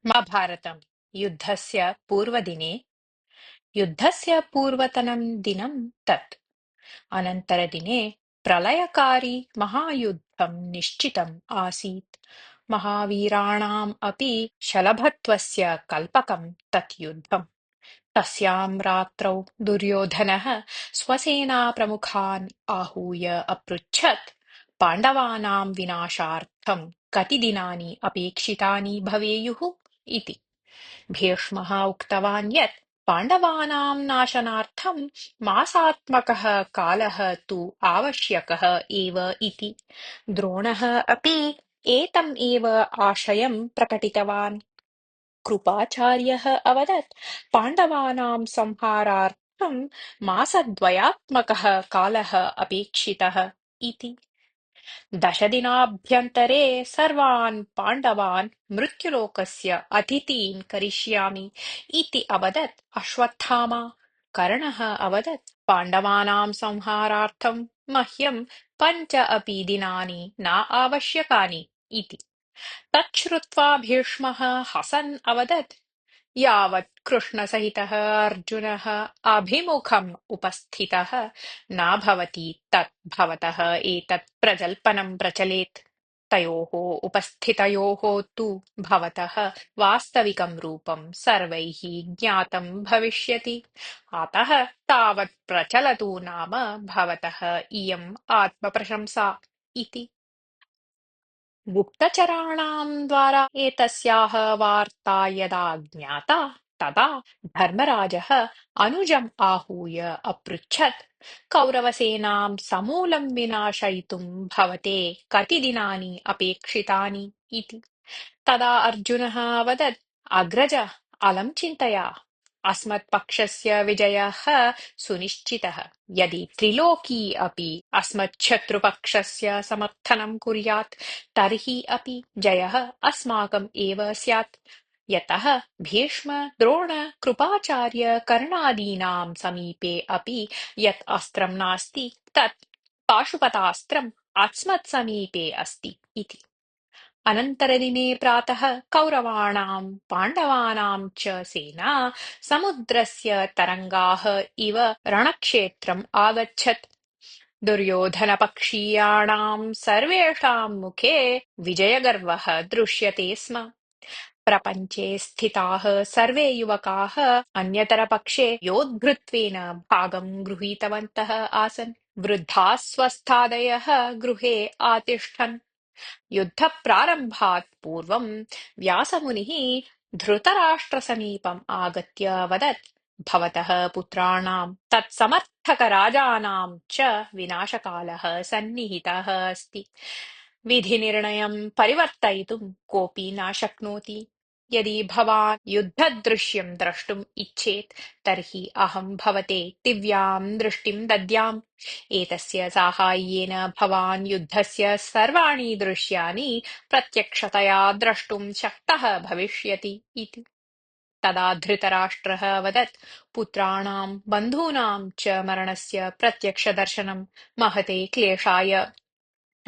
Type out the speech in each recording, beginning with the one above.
महाभारतम् युद्धस्य पूर्वदिने युद्धस्य पूर्वतनं दिनं तत् अनन्तरदिने प्रलयकारी महायुद्धं निश्चितम् आसीत्। महावीराणाम् अपि शलभत्वस्य कल्पकं तत् युद्धम्। तस्यां रात्रौ दुर्योधनः स्वसेनाप्रमुखान् आहूय अपृच्छत्, पाण्डवानां विनाशार्थं कति दिनानि अपेक्षितानि भवेयुः इति। भीष्मः उक्तवान् यत् पाण्डवानां नाशनार्थं मासात्मकः कालः तु आवश्यकः एव इति। द्रोणः अपि एतम् एव आशयं प्रकटितवान्। कृपाचार्यः अवदत् पाण्डवानां संहारार्थं मासद्वयात्मकः कालः अपेक्षितः इति। 10 दिनाभ्यन्तरे सर्वान् पाण्डवान् मृत्युलोकस्य अतिथीन् करिष्यामि इति अवदत् अश्वत्थामा। कर्णः अवदत् पाण्डवानां संहारार्थं मह्यं 5 अपि दिनानि न आवश्यकानि इति। तच्छ्रुत्वा भीष्मः हसन् अवदत् यावत् कृष्णसहितः अर्जुनः अभिमुखम् उपस्थितः न भवति तत् भवतः एतत् प्रजल्पनं प्रचलेत्। तयोः उपस्थितयोः तु भवतः वास्तविकं रूपं सर्वैः ज्ञातं भविष्यति। अतः तावत् प्रचलतु नाम भवतः इयम् आत्मप्रशंसा इति। गुप्तचराणां द्वारा एतस्याः वार्ता यदा ज्ञाता तदा धर्मराजः अनुजम् आहूय अपृच्छत्, कौरवसेनां समूलं विनाशयितुं भवते कति दिनानि अपेक्षितानि इति। तदा अर्जुनः अवदत् अग्रज अलं चिन्तया अस्मत्पक्षस्य विजयः सुनिश्चितः। यदि त्रिलोकी अपि अस्मच्छत्रुपक्षस्य समर्थनं कुर्यात् तर्हि अपि जयः अस्माकम् एव स्यात्। यतः भीष्म द्रोण कृपाचार्य कर्णादीनां समीपे अपि यत् अस्त्रं नास्ति तत् पाशुपतास्त्रम् अस्मत्समीपे अस्ति इति। अनन्तरदिने प्रातः कौरवाणां पाण्डवानां च सेना समुद्रस्य तरङ्गाः इव रणक्षेत्रम् आगच्छत्। दुर्योधनपक्षीयाणां सर्वेषां मुखे विजयगर्वः दृश्यते स्म। प्रपञ्चे स्थिताः सर्वे युवकाः अन्यतरपक्षे योद्धृत्वेन भागं गृहीतवन्तः आसन्। वृद्धाः स्वस्थादयः गृहे आतिष्ठन्। युद्धप्रारम्भात् पूर्वं व्यासमुनिः धृतराष्ट्रसमीपम् आगत्य वदत् भवतः पुत्राणां तत्समर्थकराजानां च विनाशकालः सन्निहितः अस्ति। विधिनिर्णयं परिवर्तयितुं कोऽपि न शक्नोति। यदि भवान् युद्धदृश्यं द्रष्टुम् इच्छेत् तर्हि अहं भवते दिव्यां दृष्टिं दद्याम्। एतस्य साहाय्येन भवान् युद्धस्य सर्वाणि दृश्यानि प्रत्यक्षतया द्रष्टुं शक्तः भविष्यति इति। तदा धृतराष्ट्रः वदत् पुत्राणां बन्धूनां च मरणस्य प्रत्यक्षदर्शनं महते क्लेशाय।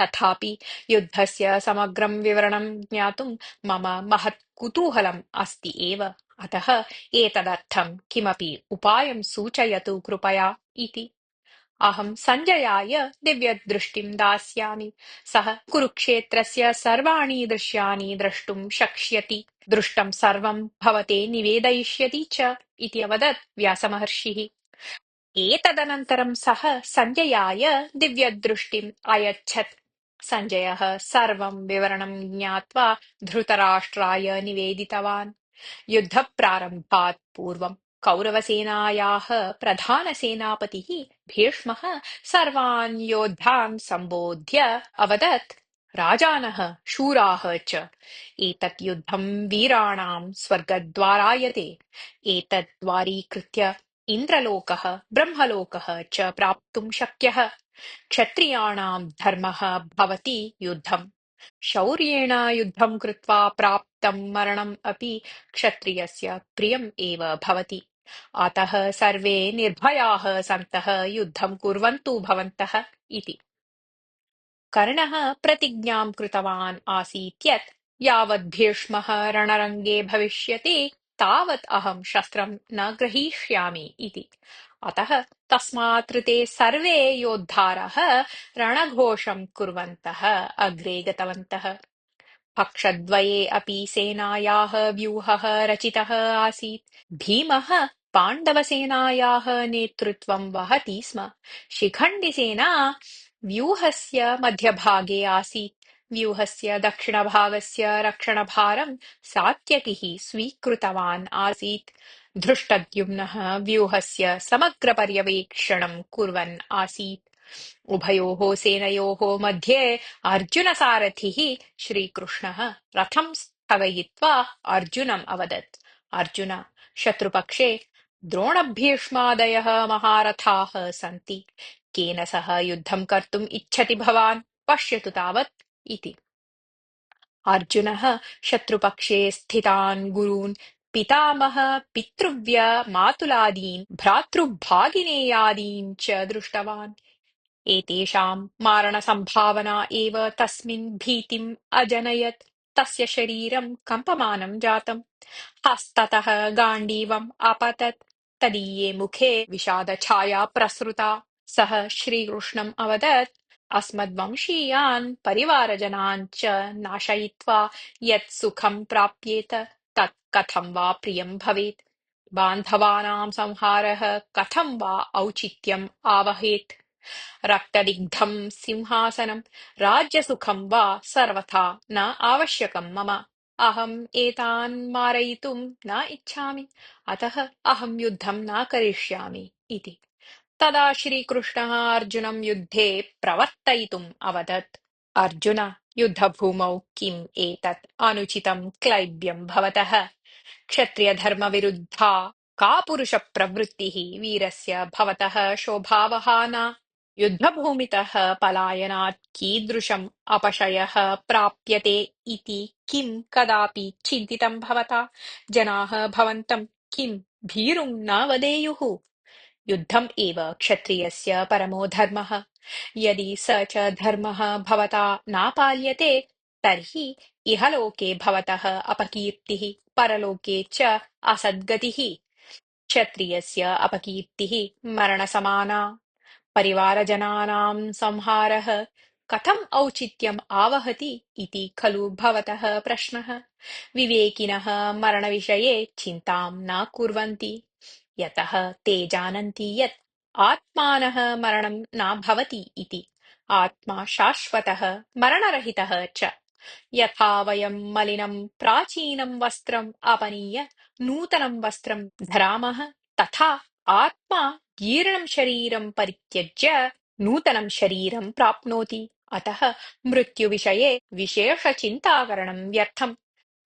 तथापि युद्धस्य समग्रं विवरणं ज्ञातुं मम महत् कुतूहलम् अस्ति एव। अतः एतदर्थं किमपि उपायं सूचयतु कृपया इति। अहं सञ्जयाय दिव्यदृष्टिं दास्यामि। सः कुरुक्षेत्रस्य सर्वाणि दृश्यानि द्रष्टुं शक्ष्यति। दृष्टं सर्वं भवते निवेदयिष्यति च इति अवदत् व्यासमहर्षिः। एतदनन्तरं सः सञ्जयाय दिव्यदृष्टिम् अयच्छत्। सञ्जयः सर्वं विवरणं ज्ञात्वा धृतराष्ट्राय निवेदितवान्। युद्धप्रारम्भात् पूर्वं कौरवसेनायाः प्रधानसेनापतिः भीष्मः सर्वान् योद्धान् सम्बोध्य अवदत् राजानः शूराः च एतत् युद्धं वीराणां स्वर्गद्वारायते। एतद्वारीकृत्य इन्द्रलोकः ब्रह्मलोकः च प्राप्तुं शक्यः। क्षत्रियाणां धर्मः भवति युद्धम्। शौर्येण युद्धं कृत्वा प्राप्तं मरणम् अपि क्षत्रियस्य प्रियम् एव भवति। अतः सर्वे निर्भयाः सन्तः युद्धं कुर्वन्तु भवन्तः इति। कर्णः प्रतिज्ञां कृतवान् आसीत् यत् यावत् भीष्मः रणरङ्गे भविष्यति तावत् अहं शस्त्रं न ग्रहीष्यामि इति। अतः तस्मात् ऋते सर्वे योद्धारः रणघोषं कुर्वन्तः अग्रे गतवन्तः। पक्षद्वये अपि सेनायाः व्यूहः रचितः आसीत्। भीमः पाण्डवसेनायाः नेतृत्वं वहति स्म। शिखण्डिसेना व्यूहस्य मध्यभागे आसीत्। व्यूहस्य दक्षिणभागस्य रक्षणभारं सात्यकिः स्वीकृतवान् आसीत्। धृष्टद्युम्नः व्यूहस्य समग्रपर्यवेक्षणं कुर्वन् आसीत्। उभयोः सेनयोः मध्ये अर्जुनसारथिः श्रीकृष्णः रथं स्थगयित्वा अर्जुनम् अवदत्। अर्जुन, शत्रुपक्षे द्रोणभीष्मादयः महारथाः सन्ति। केन सह युद्धं कर्तुम् इच्छति भवान्? पश्यतु तावत् इति। अर्जुनः शत्रुपक्षे स्थितान् गुरून् पितामह पितृव्य मातुलादीन् भ्रातृभागिनेयादीन् च दृष्टवान्। एतेषां मारणसम्भावना एव तस्मिन् भीतिम् अजनयत्। तस्य शरीरं कम्पमानं जातम्। हस्ततः गाण्डीवम् अपतत्। तदीये मुखे विषादछाया प्रसृता। सः श्रीकृष्णम् अवदत्, अस्मद्वंशीयान् परिवारजनान् च नाशयित्वा यत् सुखं प्राप्येत तत् कथं वा प्रियं भवेत्। बान्धवानां संहारः कथं वा औचित्यम् आवहेत्। रक्तदिग्धं सिंहासनं राज्यसुखं वा सर्वथा न आवश्यकं मम। अहम् एतान् मारयितुं न इच्छामि। अतः अहं युद्धं न करिष्यामि इति। तदा श्रीकृष्णः अर्जुनं युद्धे प्रवर्तयितुम् अवदत्। अर्जुन, युद्धभूमौ किम् एतत् अनुचितं क्लैब्यं भवतः? क्षत्रियधर्मविरुद्धा का पुरुषप्रवृत्तिः वीरस्य भवतः शोभावहाना? युद्धभूमितः पलायनात् कीदृशम् अपशयः प्राप्यते इति किं कदापि चिन्तितं भवता? जनाः भवन्तं किं भीरुं न वदेयुः? युद्धम् एव क्षत्रियस्य परमो धर्मः। यदि स च धर्मः भवता नापाल्यते तर्हि इहलोके भवतः अपकीर्तिः, परलोके च असद्गतिः। क्षत्रियस्य अपकीर्तिः मरणसमाना। परिवारजनानां संहारः कथम् औचित्यम् आवहति इति खलु भवतः प्रश्नः। विवेकिनः मरणविषये चिन्तां न कुर्वन्ति, यतः ते जानन्ति यत् आत्मानः मरणं न भवति इति। आत्मा शाश्वतः मरणरहितः च। यथा वयं मलिनं प्राचीनं वस्त्रम् अपनीय नूतनं वस्त्रं धरामः, तथा आत्मा जीर्णं शरीरं परित्यज्य नूतनं शरीरं प्राप्नोति। अतः मृत्युविषये विशेषचिन्ताकरणं व्यर्थम्।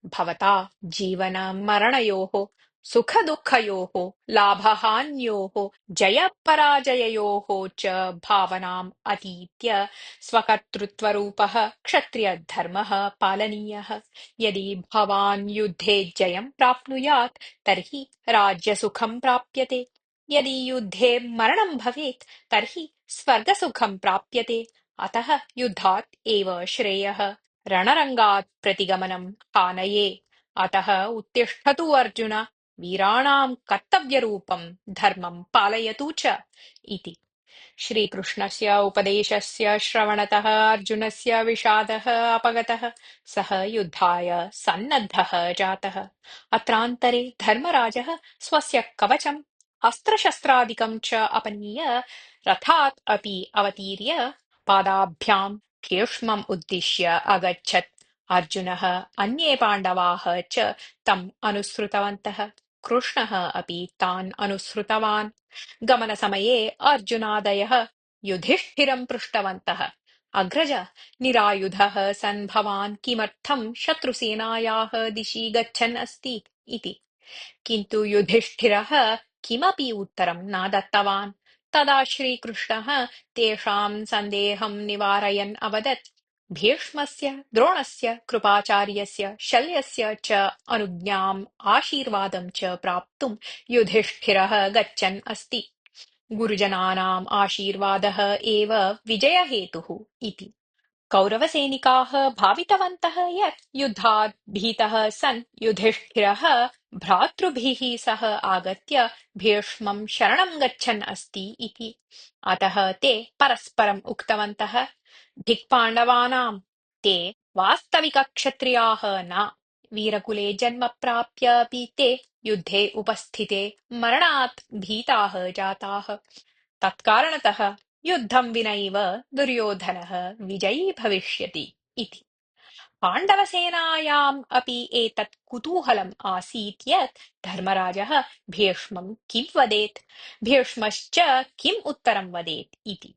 भवता जीवनमरणयोः, सुखदुःखयोः, लाभहान्योः, जयपराजययोः च भावनाम् अतीत्य स्वकर्तृत्वरूपः क्षत्रियधर्मः पालनीयः। यदि भवान् युद्धे जयं प्राप्नुयात् तर्हि राज्यसुखं प्राप्यते। यदि युद्धे मरणं भवेत् तर्हि स्वर्गसुखं प्राप्यते। अतः युद्धात् एव श्रेयः। रणरङ्गात् प्रतिगमनं हानये। अतः उत्तिष्ठतु अर्जुन, वीराणां कर्तव्यरूपं धर्मं पालयतु च इति। श्रीकृष्णस्य उपदेशस्य श्रवणतः अर्जुनस्य विषादः अपगतः। सः युद्धाय सन्नद्धः जातः। अत्रान्तरे धर्मराजः स्वस्य कवचम् अस्त्रशस्त्रादिकं च अपनीय रथात् अपि अवतीर्य पादाभ्यां भीष्मम् उद्दिश्य अगच्छत्। अर्जुनः अन्ये पाण्डवाः च तम् अनुसृतवन्तः। कृष्णः अपि तान् अनुसृतवान्। गमनसमये अर्जुनादयः युधिष्ठिरं पृष्टवन्तः। अग्रज, निरायुधः सन् भवान् किमर्थं शत्रुसेनायाः दिशि गच्छन् अस्ति इति। किन्तु युधिष्ठिरः किमपि उत्तरं न दत्तवान्। तदा श्रीकृष्णः तेषां सन्देहं निवारयन् अवदत्, भीष्मस्य, द्रोणस्य, कृपाचार्यस्य, शल्यस्य च अनुज्ञाम् आशीर्वादं च प्राप्तुं युधिष्ठिरः गच्छन् अस्ति। गुरुजनानाम् आशीर्वादः एव विजयहेतुः इति। कौरवसैनिकाः भावितवन्तः यत् युद्धात् भीतः सन् युधिष्ठिरः भ्रातृभिः सह आगत्य भीष्मं शरणं गच्छन् अस्ति इति। अतः ते परस्परम् उक्तवन्तः, दिक्पाण्डवानां ते वास्तविकक्षत्रियाः न। वीरकुले जन्म प्राप्यापि ते युद्धे उपस्थिते मरणात् भीताः जाताः। तत्कारणतः युद्धं विनैव दुर्योधनः विजयी भविष्यति इति। पाण्डवसेनायाम् अपि एतत् कुतूहलम् आसीत् यत् धर्मराजः भीष्मं किं वदेत्, भीष्मश्च किम् उत्तरं वदेत् इति।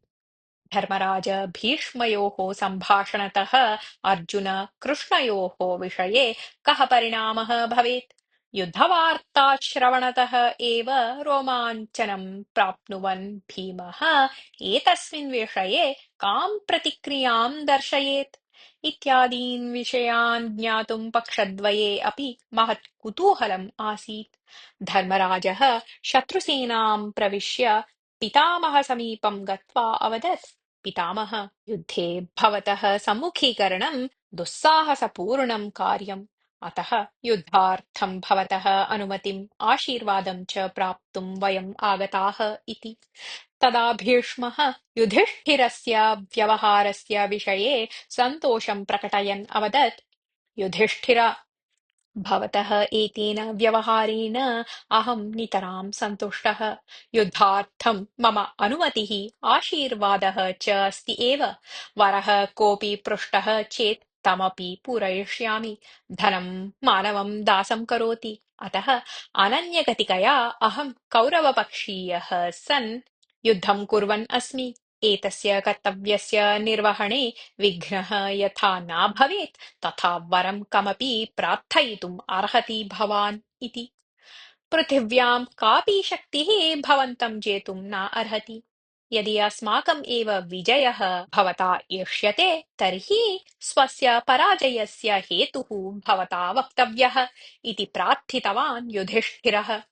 धर्मराज भीष्मयोः सम्भाषणतः अर्जुन कृष्णयोः विषये कः परिणामः भवेत्? युद्धवार्ताश्रवणतः एव रोमाञ्चनं प्राप्नुवन् भीमः एतस्मिन् विषये कां प्रतिक्रियां दर्शयेत् इत्यादीन् विषयान् ज्ञातुं पक्षद्वये अपि महत् कुतूहलम् आसीत्। धर्मराजः शत्रुसेनां प्रविश्य पितामहसमीपं गत्वा अवदत्, पितामह, युद्धे भवतः सम्मुखीकरणं दुस्साहसपूर्णं कार्यम्। अतः युद्धार्थं भवतः अनुमतिम् आशीर्वादं च प्राप्तुं वयम् आगताः इति। तदा भीष्मः युधिष्ठिरस्य व्यवहारस्य विषये सन्तोषं प्रकटयन् अवदत्, युधिष्ठिर, भवतः एतेन व्यवहारेण अहं नितरां सन्तुष्टः। युद्धार्थं मम अनुमतिः आशीर्वादः च अस्ति एव। वरः कोऽपि पृष्टः चेत् तमपि पूरयिष्यामि। धनं मानवं दासं करोति। अतः अनन्यगतिकया अहं कौरवपक्षीयः सन् युद्धं कुर्वन् अस्मि। एतस्य कर्तव्यस्य निर्वहणे विघ्नः यथा न भवेत् तथा वरं कमपि प्रार्थयितुम् अर्हति भवान् इति। पृथिव्यां कापि शक्तिः भवन्तं जेतुं न अर्हति। यदि अस्माकम् एव विजयः भवता इष्यते तर्हि स्वस्य पराजयस्य हेतुः भवता वक्तव्यः इति प्रार्थितवान् युधिष्ठिरः।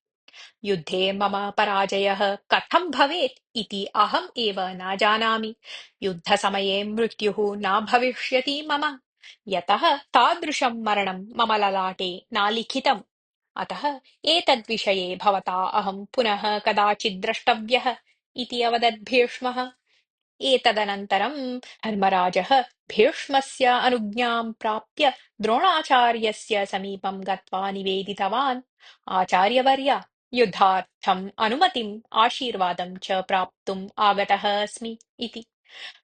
युद्धे मम पराजयः कथं भवेत् इति अहम् एव न जानामि। युद्धसमये मृत्युः न भविष्यति मम, यतः तादृशं मरणं मम ललाटे न लिखितम्। अतः एतद्विषये भवता अहं पुनः कदाचित् द्रष्टव्यः इति अवदत् भीष्मः। एतदनन्तरं धर्मराजः भीष्मस्य अनुज्ञां प्राप्य द्रोणाचार्यस्य समीपं गत्वा निवेदितवान्, आचार्यवर्य, युद्धार्थम् अनुमतिम् आशीर्वादं च प्राप्तुम् आगतः अस्मि इति।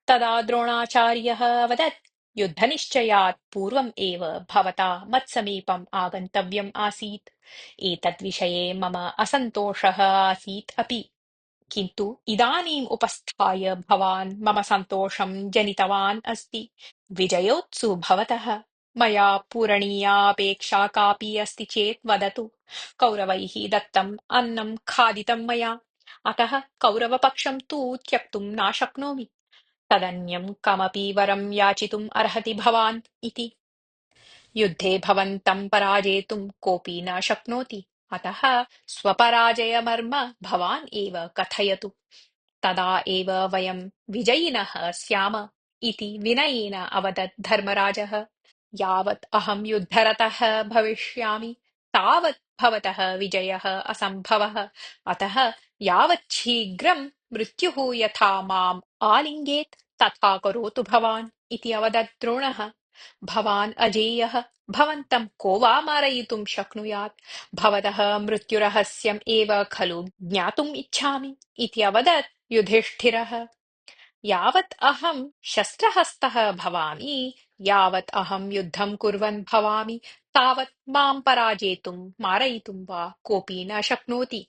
तदा द्रोणाचार्यः अवदत्, युद्धनिश्चयात् पूर्वम् एव भवता मत्समीपम् आगन्तव्यम् आसीत्। एतद्विषये मम असन्तोषः आसीत् अपि। किन्तु इदानीम् उपस्थाय भवान् मम सन्तोषं जनितवान् अस्ति। विजयोत्सु भवतः मया पूरणीया अपेक्षा कापि अस्ति चेत् वदतु। कौरवैः दत्तम् अन्नं खादितं मया, अतः कौरवपक्षं तु त्यक्तुं न शक्नोमि। तदन्यं कमपि वरं याचितुम् अर्हति भवान् इति। युद्धे भवन्तं पराजेतुं कोऽपि न शक्नोति। अतः स्वपराजयमर्म भवान् एव कथयतु। तदा एव वयं विजयिनः स्याम इति विनयेन अवदत् धर्मराजः। यावत् अहं युद्धरतः भविष्यामि तावत् भवतः विजयः असम्भवः। अतः यावत् शीघ्रं मृत्युः यथा माम् आलिङ्गेत् तथा करोतु भवान् इति अवदत् द्रोणः। भवान् अजेयः, भवन्तं को वा मारयितुं शक्नुयात्? भवतः मृत्युरहस्यम् एव खलु ज्ञातुम् इच्छामि इति अवदत् युधिष्ठिरः। यावत् अहं शस्त्रहस्तः भवामि, यावत् अहं युद्धं कुर्वन् भवामि, तावत् मां पराजेतुं मारयितुं वा कोऽपि न शक्नोति।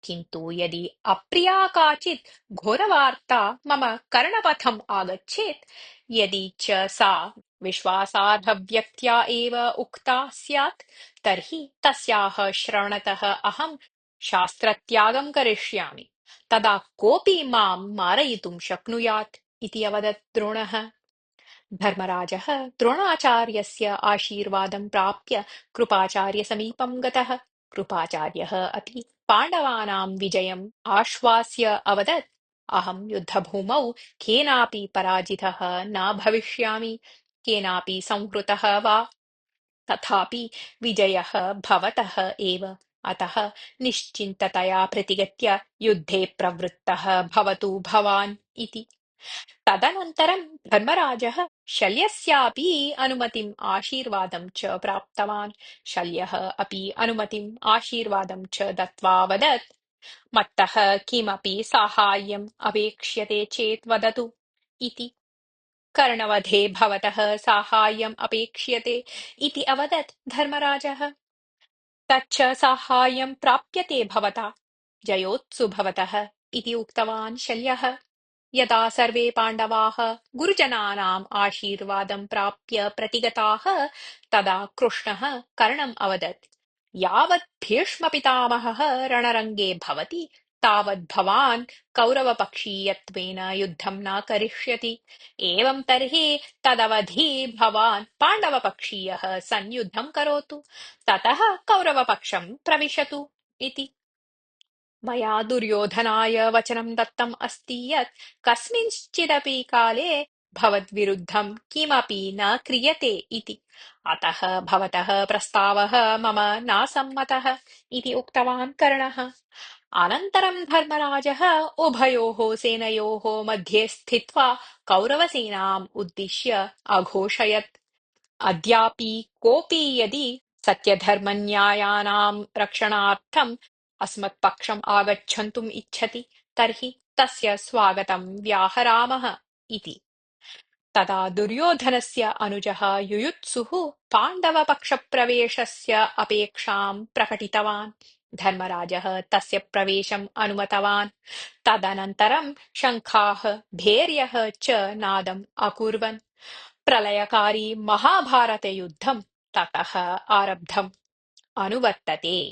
किन्तु यदि अप्रिया काचित् घोरवार्ता मम कर्णपथम् आगच्छेत्, यदि च सा विश्वासार्हव्यक्त्या एव उक्ता स्यात्, तर्हि तस्याः श्रवणतः अहं शास्त्रत्यागं करिष्यामि। तदा कोऽपि मां मारयितुं शक्नुयात् इति अवदत् द्रोणः। धर्मराजः द्रोणाचार्यस्य आशीर्वादं प्राप्य कृपाचार्यसमीपं गतः। कृपाचार्यः अपि पाण्डवानां विजयम् आश्वास्य अवदत्, अहं युद्धभूमौ केनापि पराजितः न भविष्यामि, केनापि संहृतः वा। तथापि विजयः भवतः एव। अतः निश्चिन्ततया प्रतिगत्य युद्धे प्रवृत्तः भवतु भवान् इति। तदनन्तरं धर्मराजः शल्यस्यापि अनुमतिम् आशीर्वादं च प्राप्तवान्। शल्यः अपि अनुमतिम् आशीर्वादं च दत्त्वा वदत्, मत्तः किमपि साहाय्यम् अपेक्ष्यते चेत् वदतु इति। कर्णवधे भवतः साहाय्यम् अपेक्ष्यते इति अवदत् धर्मराजः। तच्च साहाय्यं प्राप्यते भवता, जयोत्सु भवतः इति उक्तवान् शल्यः। यदा सर्वे पाण्डवाः गुरुजनानाम् आशीर्वादं प्राप्य प्रतिगताः, तदा कृष्णः कर्णम् अवदत्, यावत् भीष्मपितामहः रणरङ्गे भवति, तावत् भवान् कौरवपक्षीयत्वेन युद्धं न करिष्यति। एवं तर्हि तदवधि भवान् पाण्डवपक्षीयः सन् युद्धं करोतु, ततः कौरवपक्षं प्रविशतु इति। मया दुर्योधनाय वचनं दत्तम् अस्ति यत् कस्मिंश्चिदपि काले भवद्विरुद्धं किमपि न क्रियते इति। अतः भवतः प्रस्तावः मम नासम्मतः इति उक्तवान् कर्णः। अनन्तरं धर्मराजः उभयोः सेनयोः मध्ये स्थित्वा कौरवसेनाम् उद्दिश्य अघोषयत्, अद्यापि कोऽपि यदि सत्यधर्मन्यायानां रक्षणार्थम् अस्मत्पक्षम् आगच्छन्तुम् इच्छति, तर्हि तस्य स्वागतं व्याहरामः इति। तदा दुर्योधनस्य अनुजः युयुत्सुः पाण्डवपक्षप्रवेशस्य अपेक्षां प्रकटितवान्। धर्मराजः तस्य प्रवेशम् अनुमतवान्। तदनन्तरं शङ्खाः भैर्यः च नादम् अकुर्वन्। प्रलयकारी महाभारतयुद्धं ततः आरब्धम् अनुवर्तते।